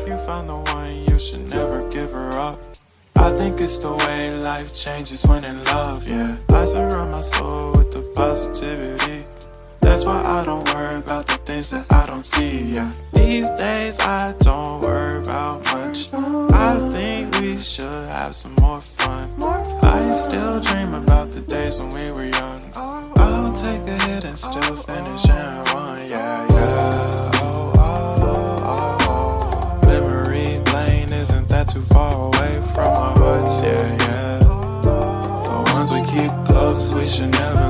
you found the one, you should never give her up. I think it's the way life changes when in love, yeah. I surround my soul with the positivity. That's why I don't worry about the things that I don't see, yeah. These days I don't worry about much. I think we should have some more fun. I still dream about the days when we were young. I'll take a hit and still finish in one, yeah, yeah. Oh, oh, oh, oh. Memory lane isn't that too far away from our hearts, yeah, yeah. The ones we keep close, we should never